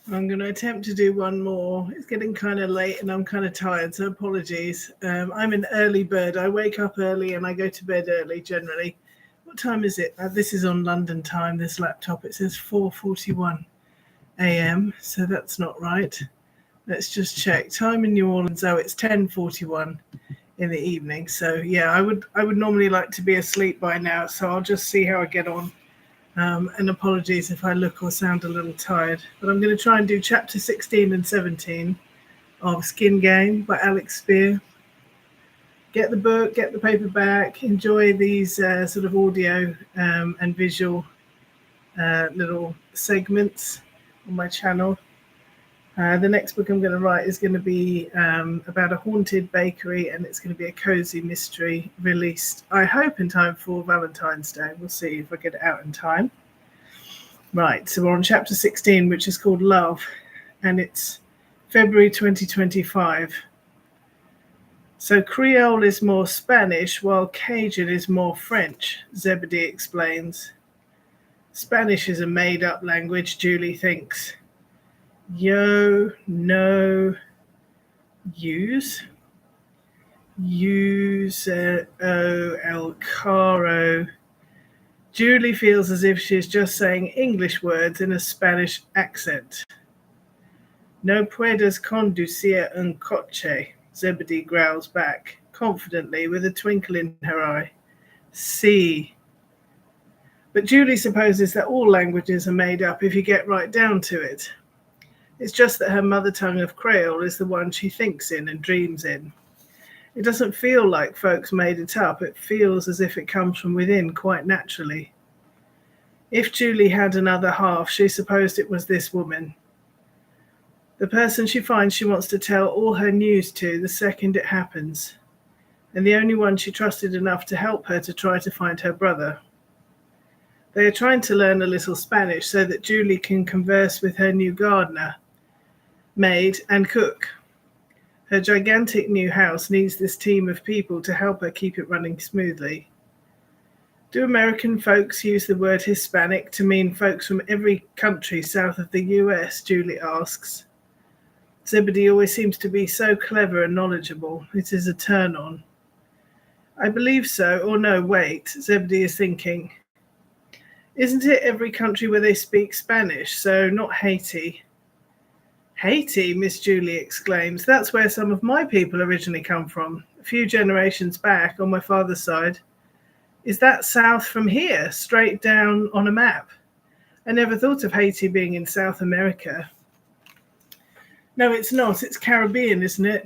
I'm going to attempt to do one more. It's getting kind of late and I'm kind of tired, so apologies. I'm an early bird. I wake up early and I go to bed early generally. What time is it? This is on London time, this laptop. It says 4:41 a.m., so that's not right. Let's just check. Time in New Orleans, oh, it's 10:41 in the evening. So yeah, I would normally like to be asleep by now, so I'll just see how I get on. And apologies if I look or sound a little tired. But I'm going to try and do chapter 16 and 17 of Skin Game by Alex Spear. Get the book, get the paperback, enjoy these sort of audio and visual little segments on my channel. The next book I'm going to write is going to be about a haunted bakery, and it's going to be a cozy mystery released, I hope, in time for Valentine's Day. We'll see if I get it out in time. Right, so we're on chapter 16, which is called Love, and it's February 2025. So Creole is more Spanish, while Cajun is more French, Zebedee explains. Spanish is a made-up language, Julie thinks. Yo, no, use, el caro. Julie feels as if she is just saying English words in a Spanish accent. No puedes conducir un coche, Zebedee growls back, confidently, with a twinkle in her eye. Sí. But Julie supposes that all languages are made up if you get right down to it. It's just that her mother tongue of Creole is the one she thinks in and dreams in. It doesn't feel like folks made it up. It feels as if it comes from within quite naturally. If Julie had another half, she supposed it was this woman. The person she finds she wants to tell all her news to the second it happens, and the only one she trusted enough to help her to try to find her brother. They are trying to learn a little Spanish so that Julie can converse with her new gardener, maid, and cook. Her gigantic new house needs this team of people to help her keep it running smoothly. Do American folks use the word Hispanic to mean folks from every country south of the US, Julie asks. Zebedee always seems to be so clever and knowledgeable. It is a turn-on. I believe so, or no, wait, Zebedee is thinking. Isn't it every country where they speak Spanish, so not Haiti? Haiti, Miss Julie exclaims. That's where some of my people originally come from, a few generations back on my father's side. Is that south from here, straight down on a map? I never thought of Haiti being in South America. No, it's not. It's Caribbean, isn't it?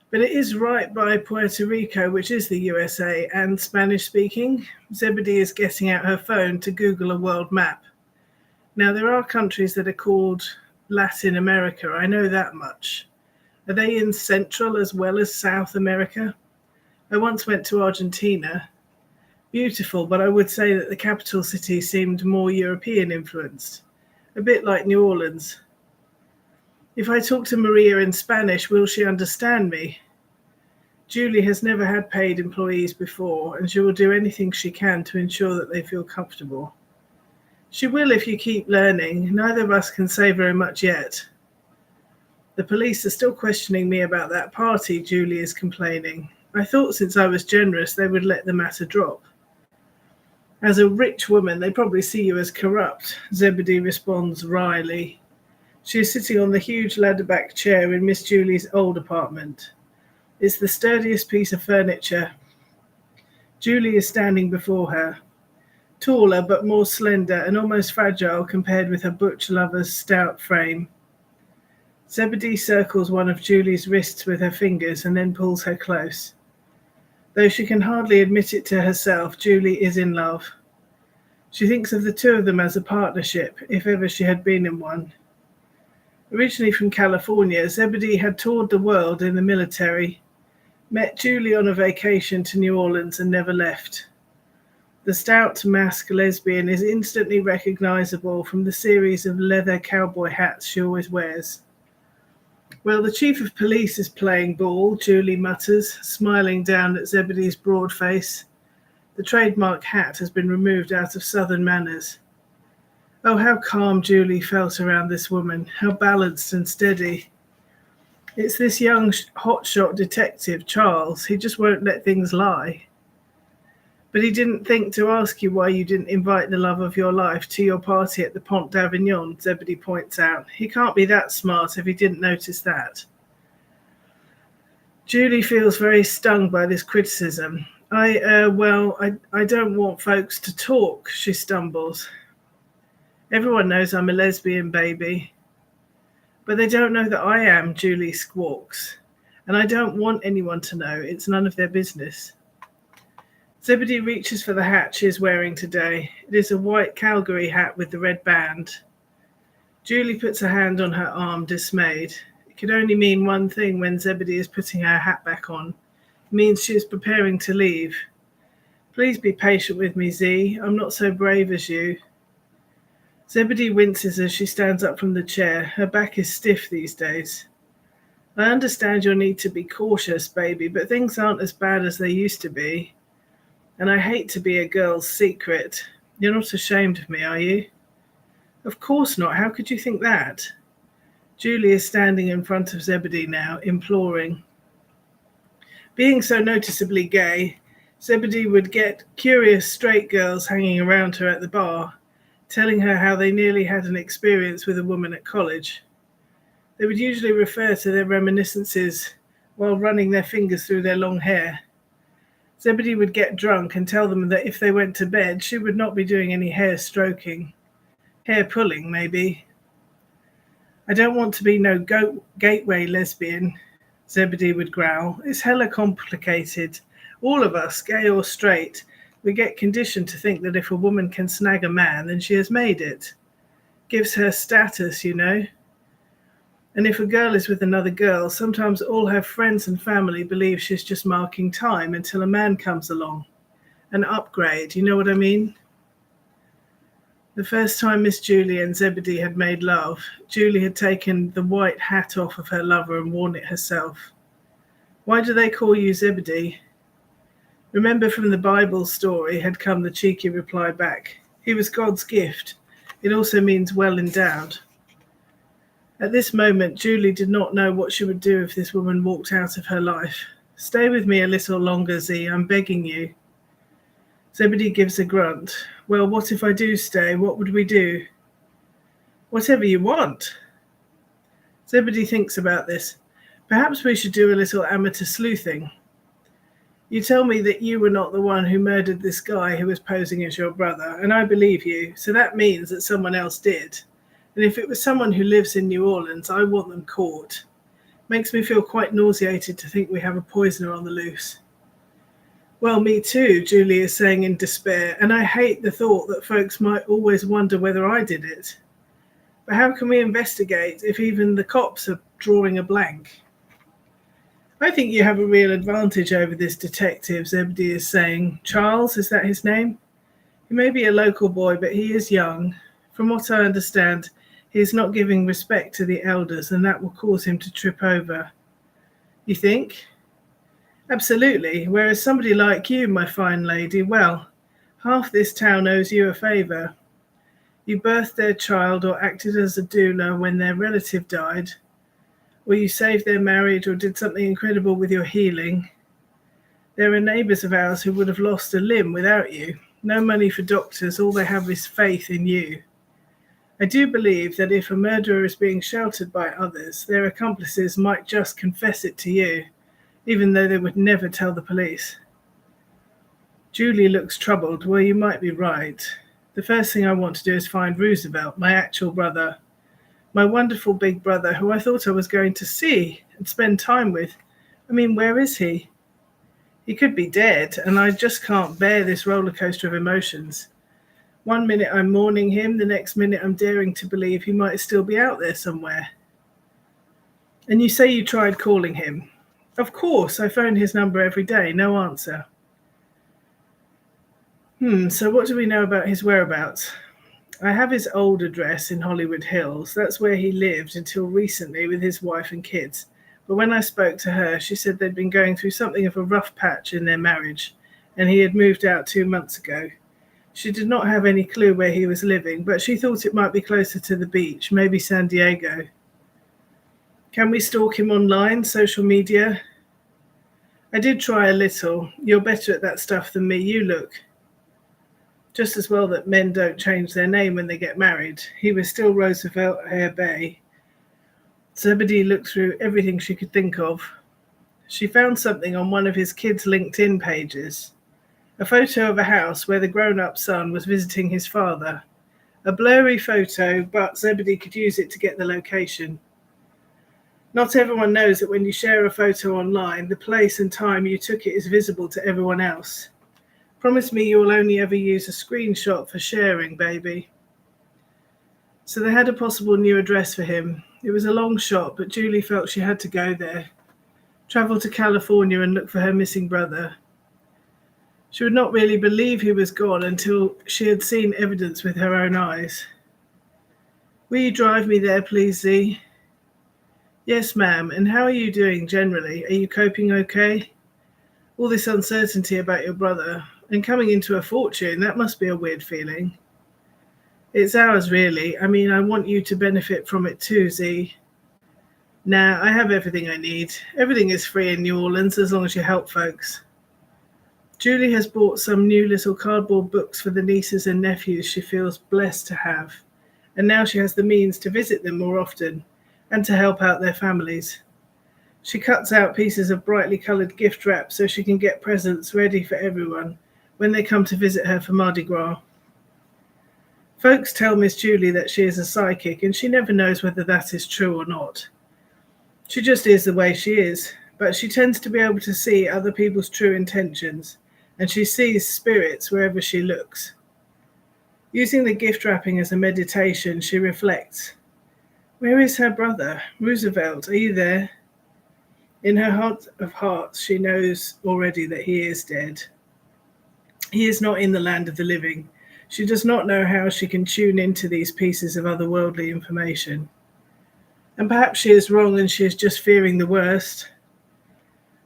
But it is right by Puerto Rico, which is the USA, and Spanish-speaking. Zebedee is getting out her phone to Google a world map. Now, there are countries that are called Latin America. I know that much. Are they in Central as well as South America? I once went to Argentina. Beautiful, but I would say that the capital city seemed more European influenced. A bit like New Orleans. If I talk to Maria in Spanish, will she understand me? Julie has never had paid employees before, and she will do anything she can to ensure that they feel comfortable. She will if you keep learning. Neither of us can say very much yet. The police are still questioning me about that party, Julie is complaining. I thought since I was generous, they would let the matter drop. As a rich woman, they probably see you as corrupt, Zebedee responds wryly. She is sitting on the huge ladder-back chair in Miss Julie's old apartment. It's the sturdiest piece of furniture. Julie is standing before her, taller but more slender and almost fragile compared with her butch lover's stout frame. Zebedee circles one of Julie's wrists with her fingers and then pulls her close. Though she can hardly admit it to herself, Julie is in love. She thinks of the two of them as a partnership, if ever she had been in one. Originally from California, Zebedee had toured the world in the military, met Julie on a vacation to New Orleans and never left. The stout masked lesbian is instantly recognizable from the series of leather cowboy hats she always wears. Well, the chief of police is playing ball, Julie mutters, smiling down at Zebedee's broad face. The trademark hat has been removed out of Southern manners. Oh, how calm Julie felt around this woman, how balanced and steady. It's this young hotshot detective, Charles. He just won't let things lie. But he didn't think to ask you why you didn't invite the love of your life to your party at the Pont d'Avignon, Zebedee points out. He can't be that smart if he didn't notice that. Julie feels very stung by this criticism. I don't want folks to talk, she stumbles. Everyone knows I'm a lesbian, baby. But they don't know that I am, Julie squawks. And I don't want anyone to know. It's none of their business. Zebedee reaches for the hat she is wearing today. It is a white Calgary hat with the red band. Julie puts a hand on her arm, dismayed. It could only mean one thing when Zebedee is putting her hat back on. It means she is preparing to leave. Please be patient with me, Z. I'm not so brave as you. Zebedee winces as she stands up from the chair. Her back is stiff these days. I understand your need to be cautious, baby, but things aren't as bad as they used to be. And I hate to be a girl's secret. You're not ashamed of me, are you? Of course not. How could you think that? Julie is standing in front of Zebedee now, imploring. Being so noticeably gay, Zebedee would get curious straight girls hanging around her at the bar, telling her how they nearly had an experience with a woman at college. They would usually refer to their reminiscences while running their fingers through their long hair. Zebedee would get drunk and tell them that if they went to bed, she would not be doing any hair stroking. Hair pulling, maybe. I don't want to be no gateway lesbian, Zebedee would growl. It's hella complicated. All of us, gay or straight, we get conditioned to think that if a woman can snag a man, then she has made it. Gives her status, you know. And if a girl is with another girl, sometimes all her friends and family believe she's just marking time until a man comes along. An upgrade, you know what I mean? The first time Miss Julie and Zebedee had made love, Julie had taken the white hat off of her lover and worn it herself. Why do they call you Zebedee? Remember from the Bible story had come the cheeky reply back. He was God's gift. It also means well endowed. At this moment, Julie did not know what she would do if this woman walked out of her life. Stay with me a little longer, Z, I'm begging you. Zebedee gives a grunt. Well, what if I do stay? What would we do? Whatever you want. Zebedee thinks about this. Perhaps we should do a little amateur sleuthing. You tell me that you were not the one who murdered this guy who was posing as your brother, and I believe you, so that means that someone else did. And if it was someone who lives in New Orleans, I want them caught. Makes me feel quite nauseated to think we have a poisoner on the loose. Well, me too, Julie is saying in despair, and I hate the thought that folks might always wonder whether I did it. But how can we investigate if even the cops are drawing a blank? I think you have a real advantage over this detective, Zebedee is saying. Charles, is that his name? He may be a local boy, but he is young. From what I understand, he is not giving respect to the elders, and that will cause him to trip over. You think? Absolutely. Whereas somebody like you, my fine lady, well, half this town owes you a favour. You birthed their child or acted as a doula when their relative died, or you saved their marriage or did something incredible with your healing. There are neighbours of ours who would have lost a limb without you. No money for doctors, all they have is faith in you. I do believe that if a murderer is being sheltered by others, their accomplices might just confess it to you, even though they would never tell the police. Julie looks troubled. Well, you might be right. The first thing I want to do is find Roosevelt, my actual brother. My wonderful big brother, who I thought I was going to see and spend time with. I mean, where is he? He could be dead, and I just can't bear this roller coaster of emotions. One minute I'm mourning him, the next minute I'm daring to believe he might still be out there somewhere. And you say you tried calling him. Of course, I phone his number every day, no answer. So what do we know about his whereabouts? I have his old address in Hollywood Hills. That's where he lived until recently with his wife and kids. But when I spoke to her, she said they'd been going through something of a rough patch in their marriage, and he had moved out 2 months ago. She did not have any clue where he was living, but she thought it might be closer to the beach, maybe San Diego. Can we stalk him online, social media? I did try a little. You're better at that stuff than me, you look. Just as well that men don't change their name when they get married. He was still Roosevelt Air Bay. Zebedee looked through everything she could think of. She found something on one of his kids' LinkedIn pages. A photo of a house where the grown-up son was visiting his father. A blurry photo, but Zebedee could use it to get the location. Not everyone knows that when you share a photo online, the place and time you took it is visible to everyone else. Promise me you will only ever use a screenshot for sharing, baby. So they had a possible new address for him. It was a long shot, but Julie felt she had to go there. Travel to California and look for her missing brother. She would not really believe he was gone until she had seen evidence with her own eyes. Will you drive me there, please, Z? Yes, ma'am. And how are you doing generally? Are you coping okay? All this uncertainty about your brother and coming into a fortune, that must be a weird feeling. It's ours, really. I mean, I want you to benefit from it too, Z. Nah, I have everything I need. Everything is free in New Orleans as long as you help folks. Julie has bought some new little cardboard books for the nieces and nephews she feels blessed to have, and now she has the means to visit them more often and to help out their families. She cuts out pieces of brightly coloured gift wrap so she can get presents ready for everyone when they come to visit her for Mardi Gras. Folks tell Miss Julie that she is a psychic, and she never knows whether that is true or not. She just is the way she is, but she tends to be able to see other people's true intentions, and she sees spirits wherever she looks. Using the gift wrapping as a meditation, she reflects. Where is her brother? Roosevelt, are you there? In her heart of hearts, she knows already that he is dead. He is not in the land of the living. She does not know how she can tune into these pieces of otherworldly information. And perhaps she is wrong and she is just fearing the worst.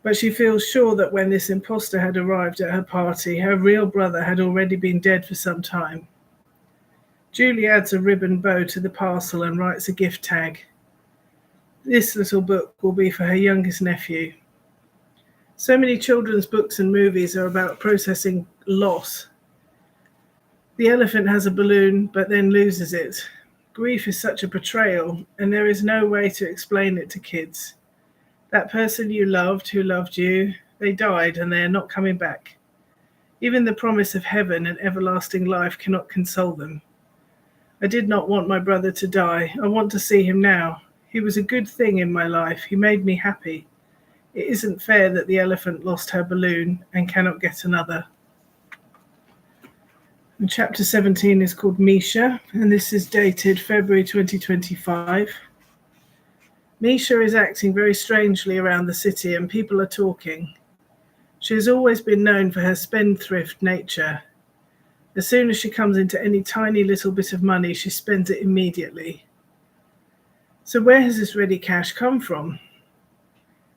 But she feels sure that when this imposter had arrived at her party, her real brother had already been dead for some time. Julie adds a ribbon bow to the parcel and writes a gift tag. This little book will be for her youngest nephew. So many children's books and movies are about processing loss. The elephant has a balloon but then loses it. Grief is such a betrayal, and there is no way to explain it to kids. That person you loved, who loved you, they died and they are not coming back. Even the promise of heaven and everlasting life cannot console them. I did not want my brother to die. I want to see him now. He was a good thing in my life. He made me happy. It isn't fair that the elephant lost her balloon and cannot get another. And chapter 17 is called Misha, and this is dated February 2025. Misha is acting very strangely around the city and people are talking. She has always been known for her spendthrift nature. As soon as she comes into any tiny little bit of money, she spends it immediately. So where has this ready cash come from?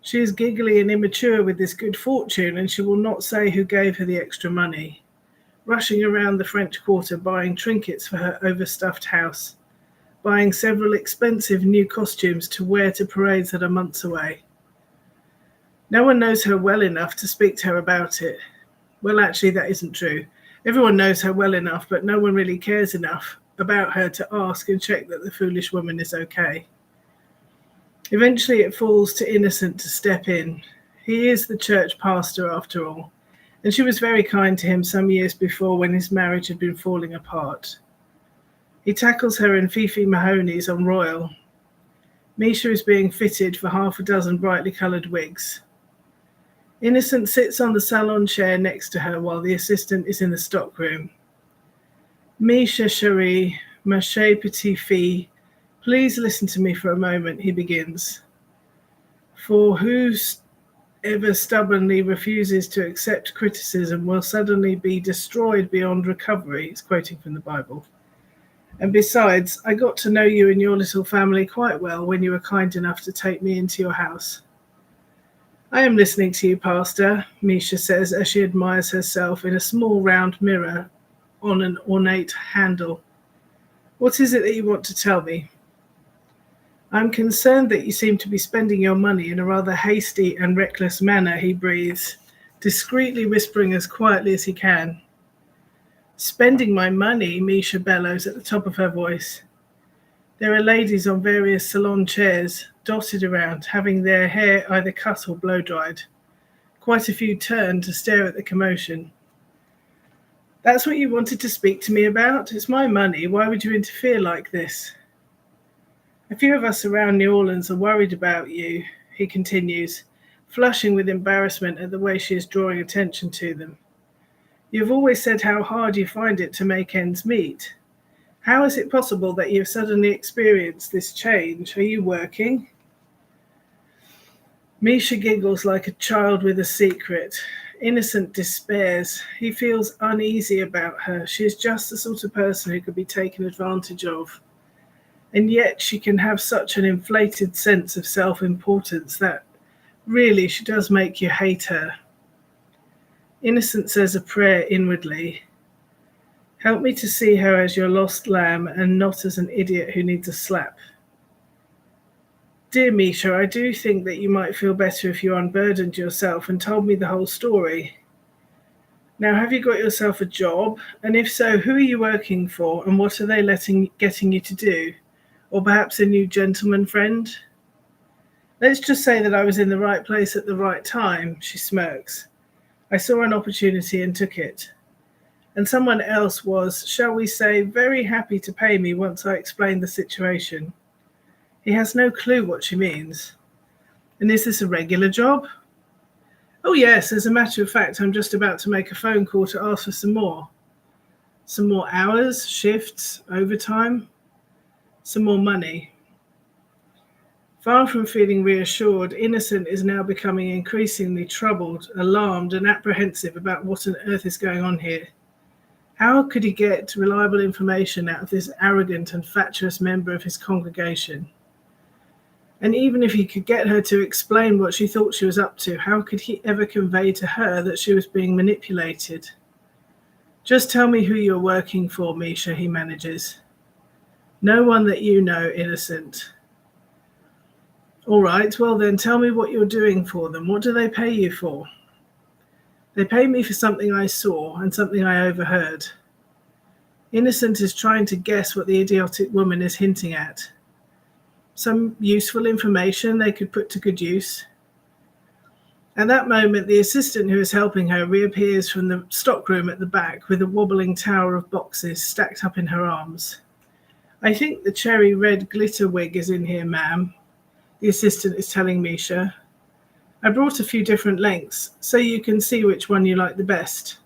She is giggly and immature with this good fortune, and she will not say who gave her the extra money. Rushing around the French Quarter buying trinkets for her overstuffed house, buying several expensive new costumes to wear to parades that are months away. No one knows her well enough to speak to her about it. Well, actually, that isn't true. Everyone knows her well enough, but no one really cares enough about her to ask and check that the foolish woman is okay. Eventually, it falls to Innocent to step in. He is the church pastor, after all, and she was very kind to him some years before when his marriage had been falling apart. He tackles her in Fifi Mahoney's on Royal. Misha is being fitted for half a dozen brightly coloured wigs. Innocent sits on the salon chair next to her while the assistant is in the stockroom. Misha chérie, ma chère petite fille, please listen to me for a moment, he begins. For whoever stubbornly refuses to accept criticism will suddenly be destroyed beyond recovery, he's quoting from the Bible. And besides, I got to know you and your little family quite well when you were kind enough to take me into your house. I am listening to you, Pastor, Misha says as she admires herself in a small round mirror on an ornate handle. What is it that you want to tell me? I'm concerned that you seem to be spending your money in a rather hasty and reckless manner, he breathes, discreetly whispering as quietly as he can. Spending my money, Misha bellows at the top of her voice. There are ladies on various salon chairs, dotted around, having their hair either cut or blow-dried. Quite a few turn to stare at the commotion. That's what you wanted to speak to me about? It's my money. Why would you interfere like this? A few of us around New Orleans are worried about you, he continues, flushing with embarrassment at the way she is drawing attention to them. You've always said how hard you find it to make ends meet. How is it possible that you've suddenly experienced this change? Are you working? Misha giggles like a child with a secret. Innocent despairs. He feels uneasy about her. She is just the sort of person who could be taken advantage of. And yet she can have such an inflated sense of self-importance that really she does make you hate her. Innocent says a prayer inwardly. Help me to see her as your lost lamb and not as an idiot who needs a slap. Dear Misha, I do think that you might feel better if you unburdened yourself and told me the whole story. Now, have you got yourself a job? And if so, who are you working for and what are they getting you to do? Or perhaps a new gentleman friend? Let's just say that I was in the right place at the right time, she smirks. I saw an opportunity and took it. And someone else was, shall we say, very happy to pay me once I explained the situation. He has no clue what she means. And is this a regular job? Oh yes, as a matter of fact, I'm just about to make a phone call to ask for some more. Some more hours, shifts, overtime, some more money. Far from feeling reassured, Innocent is now becoming increasingly troubled, alarmed, and apprehensive about what on earth is going on here. How could he get reliable information out of this arrogant and fatuous member of his congregation? And even if he could get her to explain what she thought she was up to, how could he ever convey to her that she was being manipulated? Just tell me who you're working for, Misha, he manages. No one that you know, Innocent. All right, well then tell me what you're doing for them. What do they pay you for? They pay me for something I saw and something I overheard. Innocent is trying to guess what the idiotic woman is hinting at. Some useful information they could put to good use. At that moment, the assistant who is helping her reappears from the stockroom at the back with a wobbling tower of boxes stacked up in her arms. I think the cherry red glitter wig is in here, ma'am, the assistant is telling Misha. I brought a few different lengths, so you can see which one you like the best.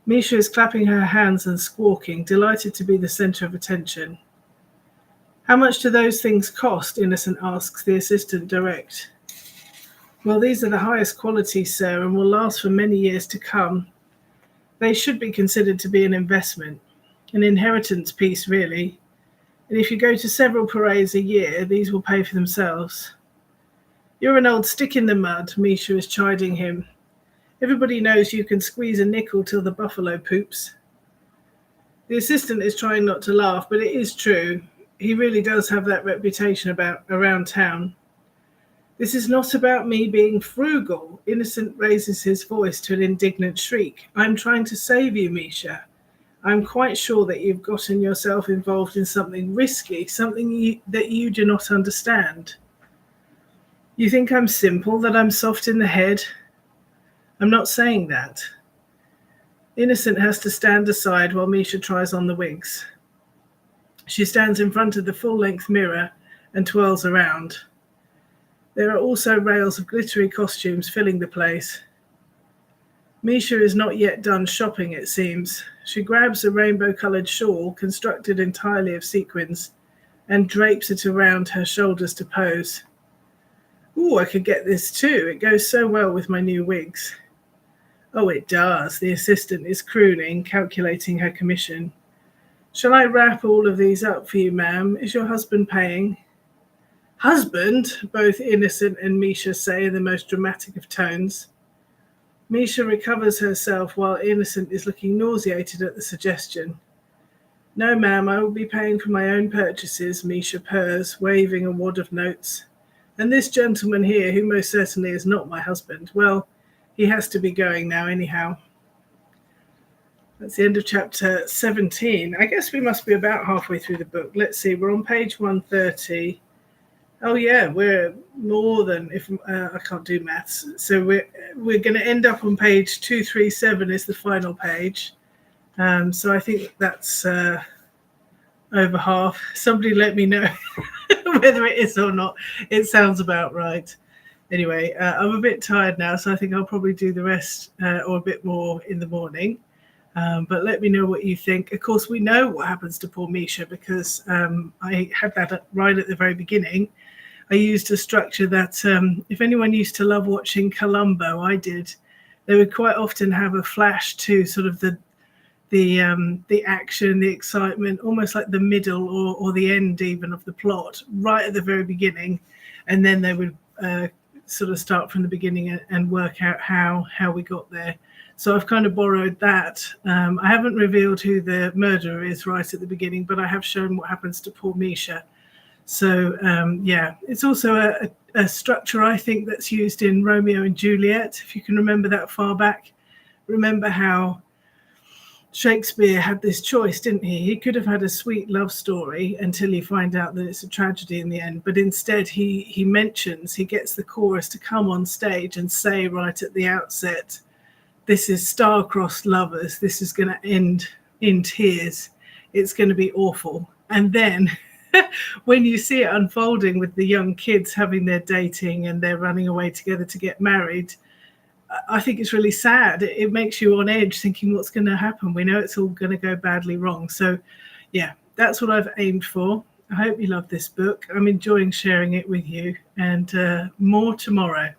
Misha is clapping her hands and squawking, delighted to be the center of attention. How much do those things cost? Innocent asks the assistant direct. Well, these are the highest quality, sir, and will last for many years to come. They should be considered to be an investment, an inheritance piece, really. And if you go to several parades a year, these will pay for themselves. You're an old stick in the mud, Misha is chiding him. Everybody knows you can squeeze a nickel till the buffalo poops. The assistant is trying not to laugh, but it is true. He really does have that reputation around town. This is not about me being frugal. Innocent raises his voice to an indignant shriek. I'm trying to save you, Misha. I'm quite sure that you've gotten yourself involved in something risky, something that you do not understand. You think I'm simple, that I'm soft in the head? I'm not saying that. Innocent has to stand aside while Misha tries on the wigs. She stands in front of the full-length mirror and twirls around. There are also rails of glittery costumes filling the place. Misha is not yet done shopping, it seems. She grabs a rainbow-coloured shawl constructed entirely of sequins and drapes it around her shoulders to pose. Ooh, I could get this too. It goes so well with my new wigs. Oh, it does. The assistant is crooning, calculating her commission. Shall I wrap all of these up for you, ma'am? Is your husband paying? Husband? Both Innocent and Misha say in the most dramatic of tones. Misha recovers herself while Innocent is looking nauseated at the suggestion. No, ma'am, I will be paying for my own purchases, Misha purrs, waving a wad of notes. And this gentleman here, who most certainly is not my husband, well, he has to be going now anyhow. That's the end of chapter 17. I guess we must be about halfway through the book. Let's see, we're on page 130. Oh yeah, we're more than, if I can't do maths. So we're going to end up on page 237 is the final page. So I think that's over half. Somebody let me know whether it is or not. It sounds about right. Anyway, I'm a bit tired now, so I think I'll probably do the rest or a bit more in the morning. But let me know what you think. Of course, we know what happens to poor Misha because I had that right at the very beginning. I used a structure that if anyone used to love watching Columbo, I did. They would quite often have a flash to sort of the action, the excitement, almost like the middle or the end even of the plot, right at the very beginning, and then they would sort of start from the beginning and work out how we got there. So I've kind of borrowed that. I haven't revealed who the murderer is right at the beginning, but I have shown what happens to poor Misha. So yeah, it's also a structure I think that's used in Romeo and Juliet. If you can remember that far back, remember how Shakespeare had this choice, didn't he? He could have had a sweet love story until he finds out that it's a tragedy in the end. But instead, he gets the chorus to come on stage and say right at the outset, this is star-crossed lovers. This is going to end in tears. It's going to be awful. And then when you see it unfolding with the young kids having their dating and they're running away together to get married, I think it's really sad. It makes you on edge thinking what's going to happen. We know it's all going to go badly wrong. So yeah, that's what I've aimed for. I hope you love this book. I'm enjoying sharing it with you, and more tomorrow.